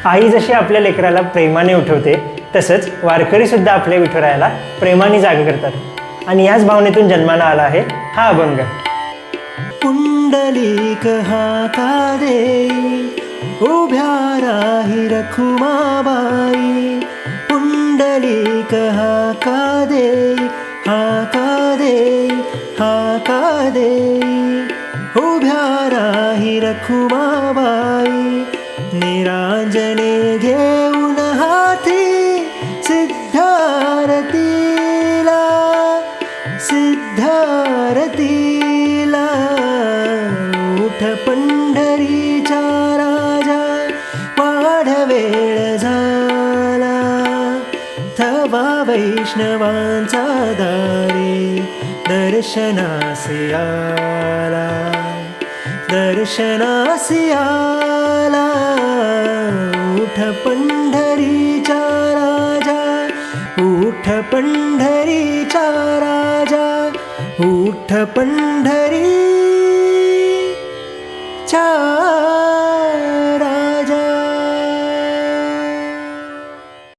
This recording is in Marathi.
आई जशी आपल्या लेकराला प्रेमाने उठवते तसंच वारकरीसुद्धा आपल्या विठुरायाला प्रेमाने जाग करतात आणि याच भावनेतून जन्माला आला आहे हा अभंग. पुंडलिक हाका देई उभ्या राही रखुमाबाई. पुंडलिक हाका देई हाका देई हाका देई उभ्या राही रखुमाबाई. निरांजने घेऊन हाती सिद्धारतीला सिद्धारतीला. उठ पंढरीचा राजा वाढवेळ झाला. थवा वैष्णवांचा दारी दर्शनासी आला दर्शनासी आला. उठ पंढरीचा राजा उठ पंढरीचा राजा उठ पंढरीचा